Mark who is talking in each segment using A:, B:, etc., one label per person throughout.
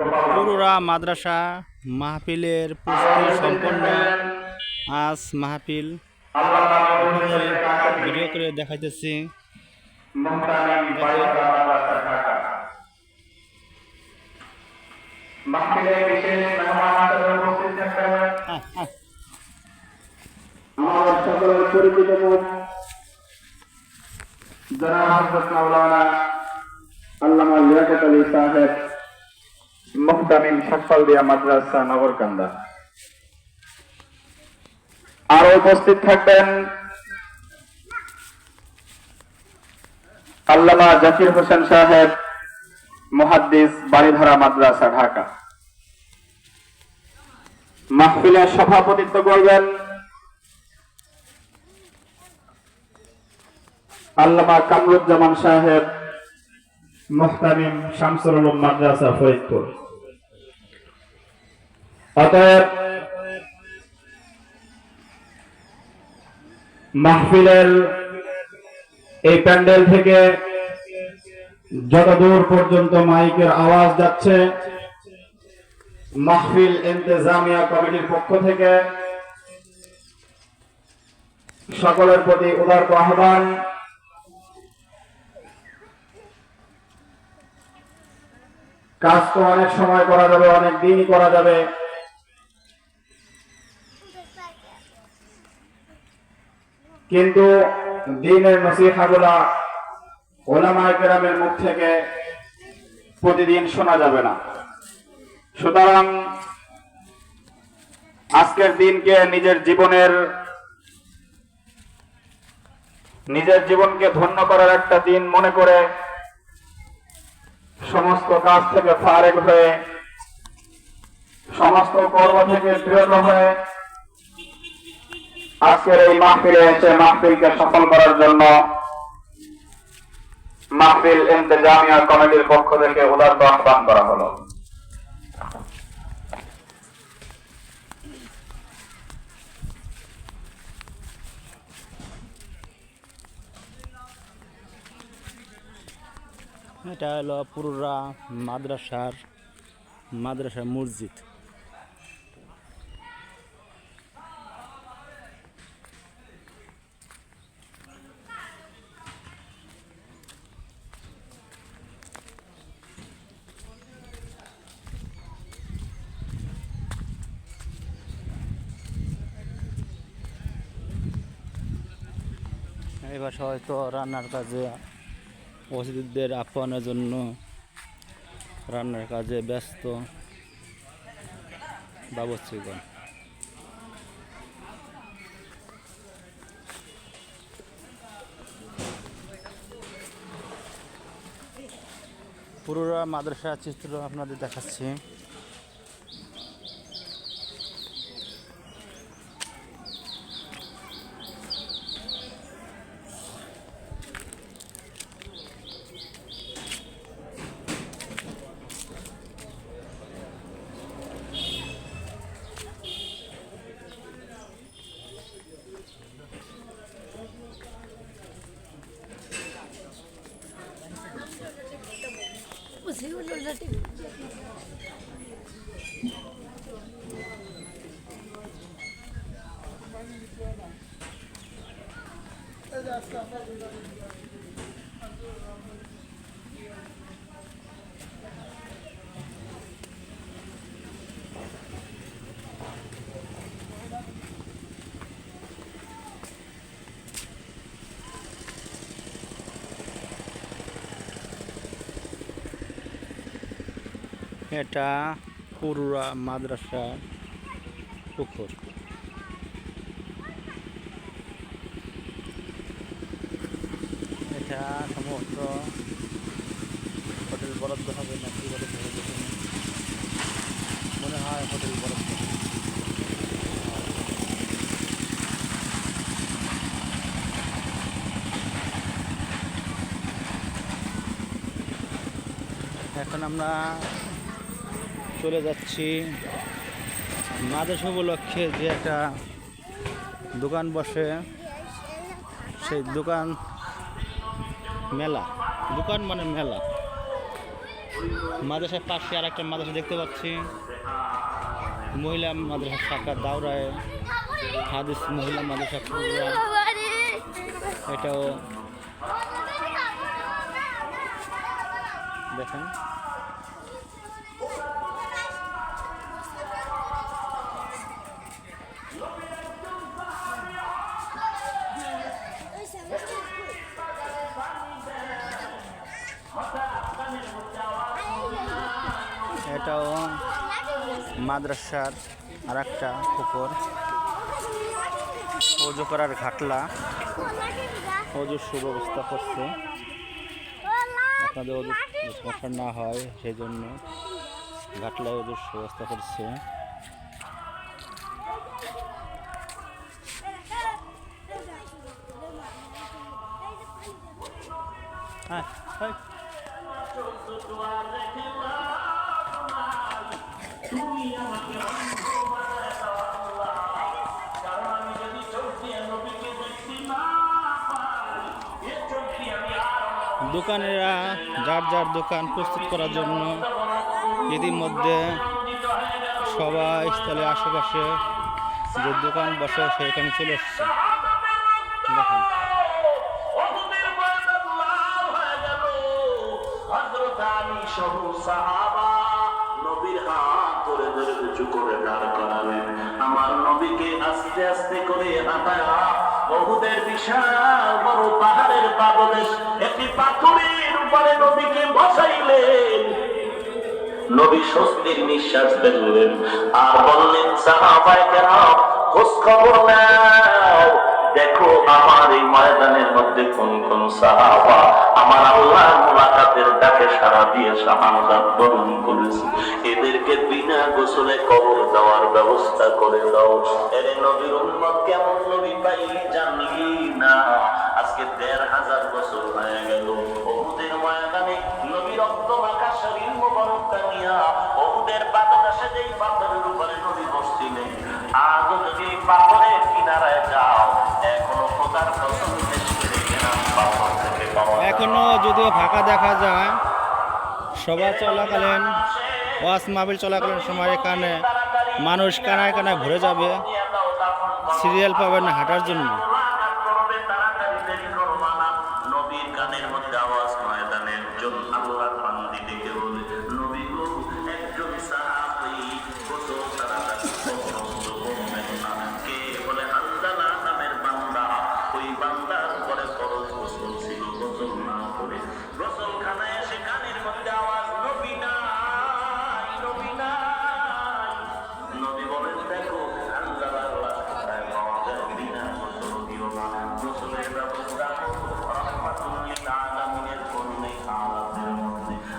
A: পুরুরা মাদ্রাসা মাহফিলের প্রস্তুতি সম্পন্ন। আজ মাহফিল আপনাদের ভিডিও করে দেখাইতেছি।
B: আমাদের সকলের পরিচিত মুখ জনাব হযরত মাওলানা আল্লামা লিয়াকত আলী সাহেব, মুহতামিম শাকফালদিয়া মাদ্রাসা নগরকান্দা। আরো উপস্থিত থাকবেন আল্লামা জাকির হোসেন সাহেব, মুহাদ্দিস, বাড়িধারা মাদ্রাসা ঢাকা। মাহফিলের সভাপতিত্ব করবেন আল্লামা কামরুজ্জামান সাহেব, মুহতামিম শামসুল উলুম মাদ্রাসা ফরিদপুর। অতএব মাহফিলের এই প্যান্ডেল থেকে যতদূর পর্যন্ত মাইকের আওয়াজ যাচ্ছে, মাহফিল ইন্তেজামিয়া কমিটির পক্ষ থেকে সকলের প্রতি উদার আহ্বান, কাজ তো অনেক সময় করা যাবে, অনেক দিনই করা যাবে, কিন্তু দ্বীনের নসিহাগুলা উলামায়ে কেরামের মুখ থেকে প্রতিদিন শোনা যাবে না। সুতরাং আজকের দিনকে নিজের জীবনকে ধন্য করার একটা দিন মনে করে সমস্ত কাজ থেকে ফারেগ হয়ে, সমস্ত কর্ম থেকে বিরত হয়ে আজকের এই মাহফিলে এসে মাহফিলকে সফল করার জন্য মাহফিল ইন্তেজামিয়া কমিটির পক্ষ থেকে উদার আহ্বান করা হলো।
A: এটা হলো পুরুরা মাদ্রাসা মসজিদ। এই ভাষা হয়তো রান্নার কাজে অতিথিদের আপ্যায়নের জন্য রান্নার কাজে ব্যস্ত বাবুর্চিগণ। পুরুরা মাদ্রাসা চিত্র আপনাদের দেখাচ্ছি। এটা পুরুরা মাদ্রাসা পুকুর। এটা সম্ভবত হোটেল বরাদ্দ হবে নাকি বলে মনে হয় হোটেল বরাদ্দ। এখন আমরা চলে যাচ্ছি মাদ্রাসা উপলক্ষে যে একটা দোকান বসে, সেই দোকান মানে মেলা, মাদ্রাসার পাশে আর একটা মাদ্রাসা দেখতে পাচ্ছি, মহিলা মাদ্রাসা শাখা দাওরায় হাদিস মহিলা মাদ্রাসা পুরা। এটাও দেখেন। এটাও মাদ্রাসার আর একটা পুকুর, অজু করার ঘাটলা, অজুর সুব্যবস্থা করছে, আপনাদের অজু সমস্যা না হয় সেই জন্য ঘাটলায় অজুর সুব্যবস্থা করছে। হ্যাঁ দোকানেরা যার যার দোকান প্রস্তুত করার জন্য ইতিমধ্যে সবাই স্থলে আশেপাশে যে দোকান বসে সেখানে চলে এসছে। দেখেন
C: আমার নবীকে আস্তে আস্তে করে হাঁটায়া বহুদের বিশাল বড় পাহাড়ের পাদদেশ একটি পাথরের উপরে নবীকে বসাইলেন। নবী স্বস্তির নিঃশ্বাস ফেললেন আর বললেন, সাহাবায়ে কেরাম খোঁজ খবর নাও, দেখো আমার এই ময়দানের মধ্যে কোন কোন সাহাবা আমার আল্লাহর মুলাকাতের ডাকে সাড়া দিয়ে শাহাদাত বরণ করেছে, এদেরকে বিনা গোসলে কবর দেওয়ার ব্যবস্থা করে দাও। এর নবীর উম্মত কেমন নবী পাইলি জানলি না? আজকে ১৫০০ বছর হয়ে গেল উহুদের ময়দানে নবী রক্ত মাখা শরীর মোবারকটা নিয়া উহুদের পাদদেশে যেই পাথরের উপরে নবী বসছিলেন, আজও যদি পাথরের কিনারায় যাও এখনো খোদার কসম পাথর থেকে পাওয়া যায়।
A: এখনো যদিও ফাঁকা দেখা যায়, সভা চলাকালীন ওয়াজ মাহফিল চলাকালীন সময় এখানে মানুষ কানায় কানায় ভরে যাবে, সিরিয়াল পাবে না হাঁটার জন্য।
C: নবীর কানের মধ্যে আওয়াজ ময়দানে একজন আল্লাহর বান্দি ডেকে বলে, নবী গো, একজন সাহাবী গোসল ছাড়া পছন্দ করবেন না। কে বলে? হানজালা নামের বান্দা। ওই বান্দার পরে ফরজ গোসল ছিল, গোসল না করে গোসলখানায় এসে কানের মধ্যে আওয়াজ, নবী নাই, নবী নাই। নবী বলেন, দেখো হানজালার লাশ কোথায় পাওয়া যায়, বিনা গোসল দিও না, গোসলের ব্যবস্থা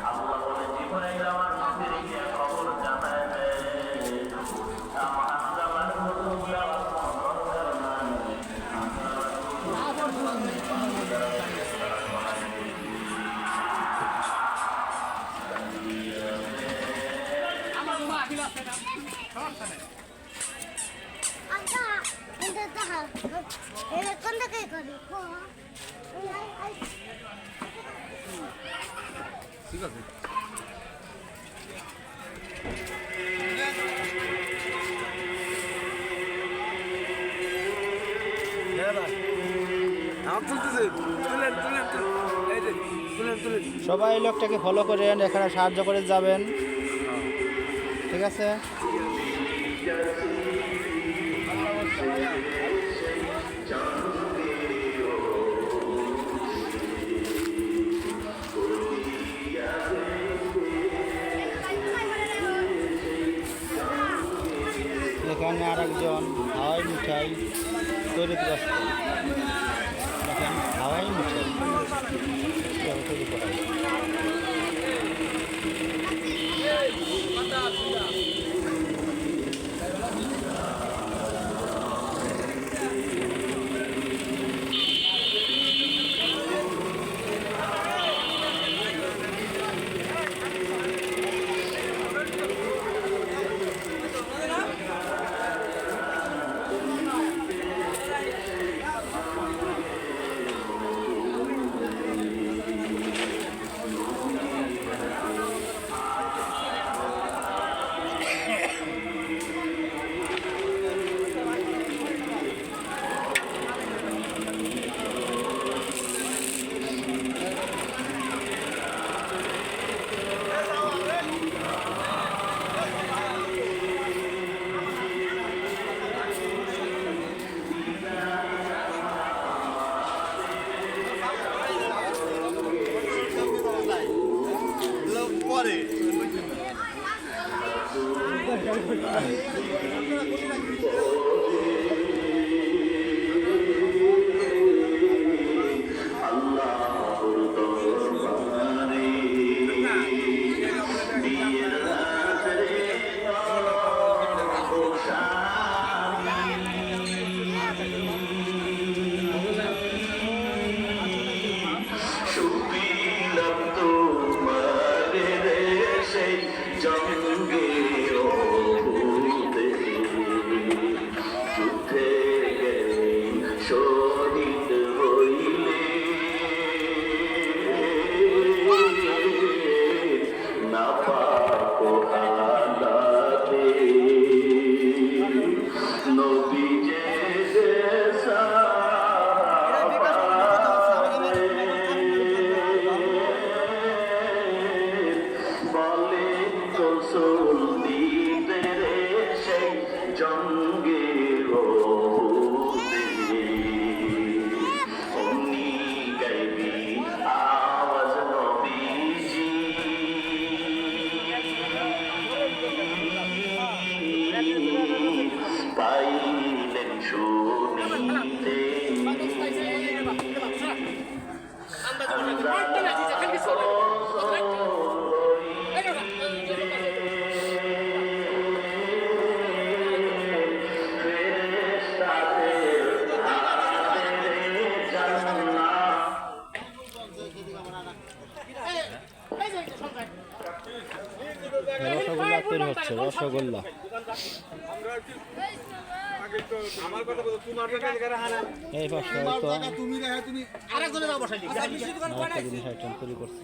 C: আল্লাহ বলে, জিবরাইল আমার নবীর গিয়ে খবর জানায় আমার জামার গোসল দেওয়ার দরকার নাই।
D: ঠিক আছে।
A: সবাই লোকটাকে ফলো করেন, এখানে সাহায্য করে যাবেন, ঠিক আছে? এখানে আরেকজন হাওয়াই মিঠাই তৈরি করছে, দেখেন হাওয়াই মিঠাই তৈরি করা।
C: আল্লাহর দরবারে বিয়ের রাত্রে শুনিলাম তোমারে রে সেই জঙ্গে যুদ্ধে গেলে শহীদ হইলে না পাবো আলাদে নবী যে বলে গোসল দিতে রে সেই জঙ্গে অমনি গাইবি আওয়াজ নবীজি পাইলেন শুনিতে
A: রসগোল্লা তৈরি হচ্ছে রসগোল্লা। এই পাশে হয়তো আরেকটা জিনিস আইটেম তৈরি করছে।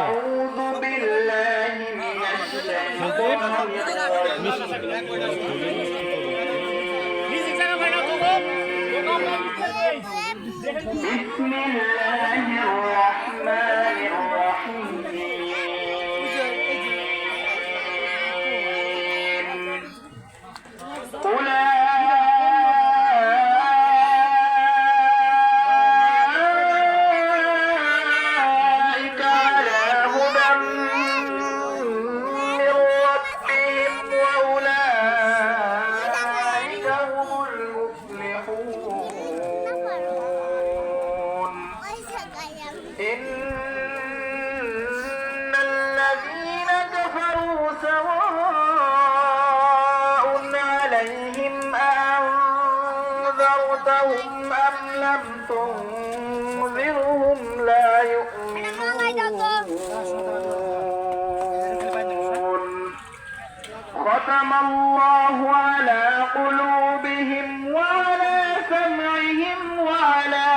B: أعوذ بالله من الشيطان بسم الله الرحمن الرحيم أولئك على هدى من ربهم وأولئك هم المفلحون إن الذين كفروا سواء عليهم أأنذرتهم أم لم تنذرهم لا يؤمنون ختم الله على قلوبهم وعلى سمعهم وعلى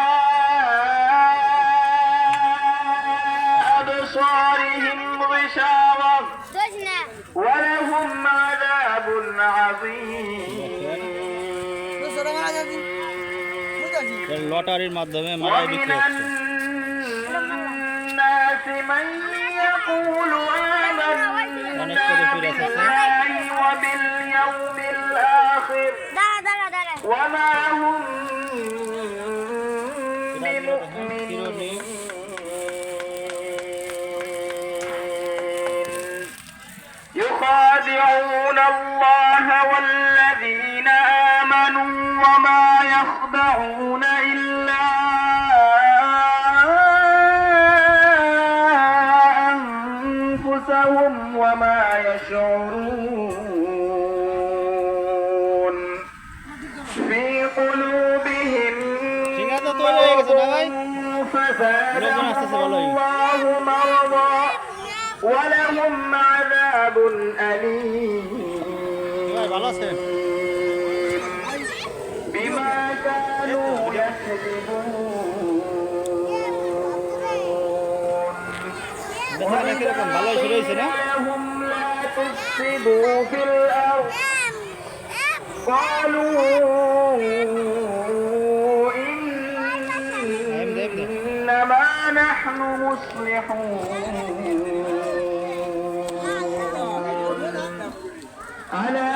B: أبصارهم غشاوة ولهم عذاب عظيم
A: লটারির মাধ্যমে মালাই বিক্রি
B: ومن
A: হচ্ছে।
B: الناس من يقول آمنا بالله وباليوم الآخر وما هم بمؤمنين يخادعون الله والذين آمنوا وما يخدعون إلا أنفسهم وما يشعرون في قلوبهم
A: ঠিক আছে, তৈরি হয়ে গেছে না ভাই?
B: فزادهم الله مرضا ولهم عذاب أليم
A: ভাই ভালো আছেন?
B: بما كانوا يكذبون
A: বেচা কেনা কিরকম? ভালোই শুরু হয়েছে না?
B: لهم لا تفسدوا في الأرض قالوا إنما نحن مصلحون ألا